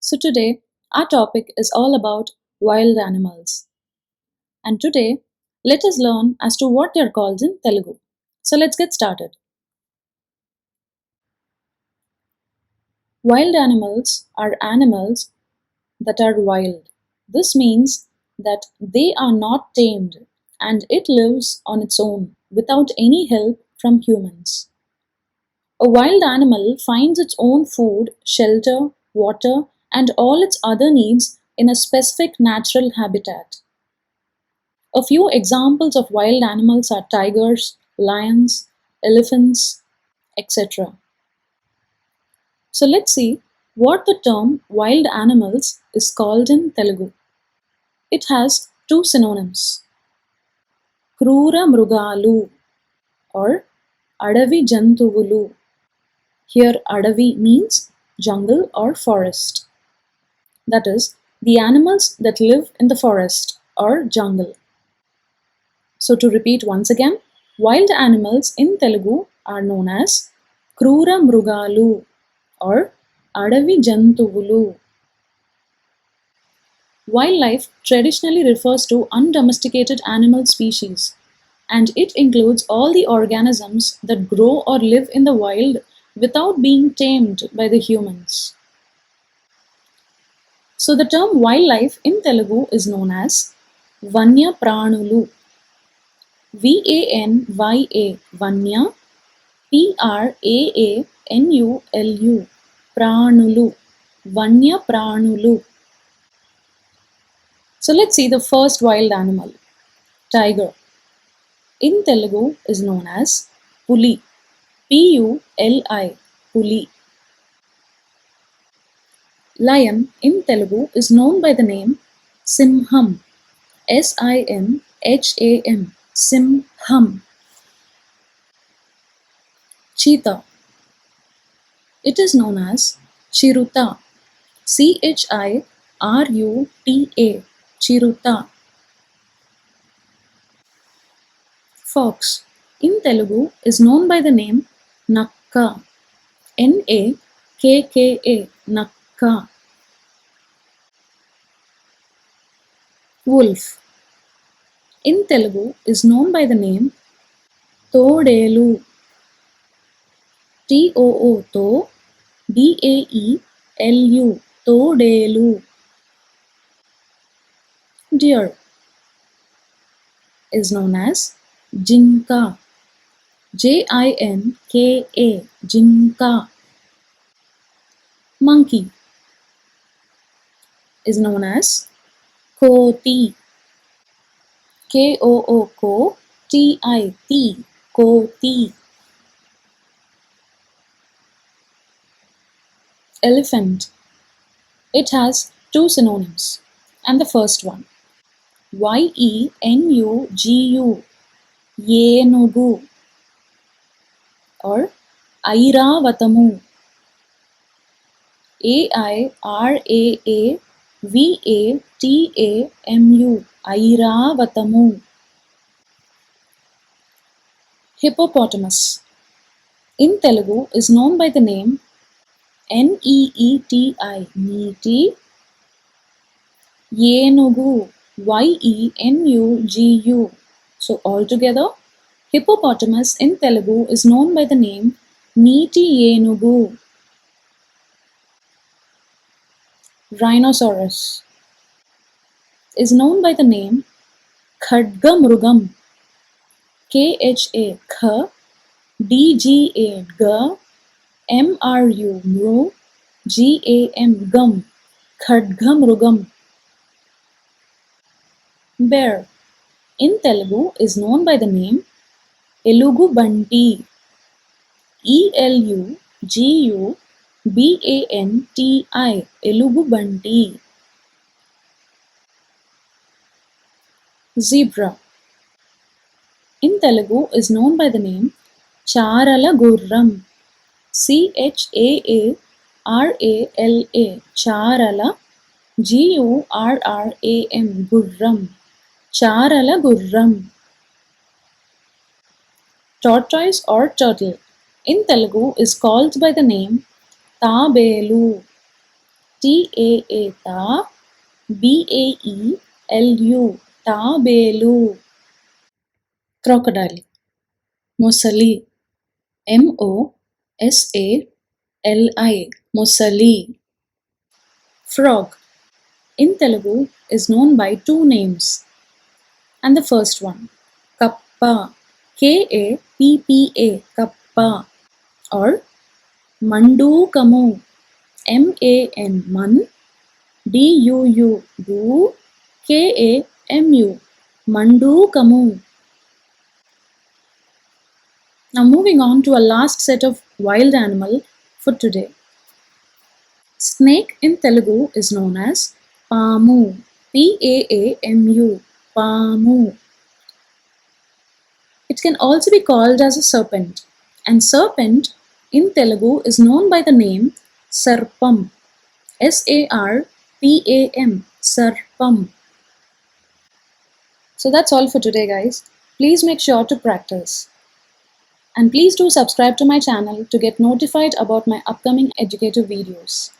So today our topic is all about wild animals. And today let us learn as to what they are called in Telugu. So let's get started. Wild animals are animals that are wild. This means that they are not tamed and it lives on its own without any help from humans. A wild animal finds its own food, shelter, water, and all its other needs in a specific natural habitat. A few examples of wild animals are tigers, lions, elephants, etc. So let's see what the term wild animals is called in Telugu. It has two synonyms. Krura mrugalu or Adavi jantuvulu. Here Adavi means jungle or forest. That is, the animals that live in the forest or jungle. So to repeat once again, wild animals in Telugu are known as Krura mrugalu or Adavi jantuvulu. Wildlife traditionally refers to undomesticated animal species, and it includes all the organisms that grow or live in the wild without being tamed by the humans. So the term wildlife in Telugu is known as Vanya Pranulu. Vanya, Vanya, Praanulu, Pranulu, Vanya Pranulu. So let's see the first wild animal, tiger. In Telugu is known as Puli, Puli, Puli. Lion in Telugu is known by the name Simham, Simham, Simham. Cheetah. It is known as Chiruta, Chiruta, Chiruta. Fox in Telugu is known by the name Nakka, Nakka, Nakka. Wolf in Telugu is known by the name Todelu, Too, Daelu, Todelu. Deer is known as Jinka, Jinka. Jinka. Monkey is known as Koti, Kooti, Koti. Elephant. It has two synonyms, and the first one, Yenugu, Yenugu, or Airavatamu, Airavatamu, Airavatamu. Hippopotamus in Telugu is known by the name Neeti, Neeti, Yenugu, Yenugu. So altogether, hippopotamus in Telugu is known by the name Neeti Yenugu. Rhinoceros is known by the name Khadgamrugam, Kha, Dga, Ga, Mru, Gam, Gum, Khadgamrugam. Bear in Telugu is known by the name Elugu Banti, Elugu Banti, Elugu Banti. Zebra in Telugu is known by the name Charala Gurram, Charala, Charala, Gurram, Charala Gurram. Tortoise or turtle in Telugu is called by the name Tabelu, T-A-A, ta, B-A-E-L-U, tabelu. Crocodile. Mosali. M-O-S-A-L-I, Mosali. Frog in Telugu is known by two names. And the first one, Kappa, K-A-P-P-A, Kappa, or Mandukamu, M-A-N, Man, D-U-U-U, K-A-M-U, Mandukamu. Now moving on to a last set of wild animal for today. Snake in Telugu is known as Pamu, P-A-A-M-U, Pamu. It can also be called as a serpent, and serpent in Telugu is known by the name Serpam, S-A-R-P-A-M, Serpam. So that's all for today, guys. Please make sure to practice. And please do subscribe to my channel to get notified about my upcoming educative videos.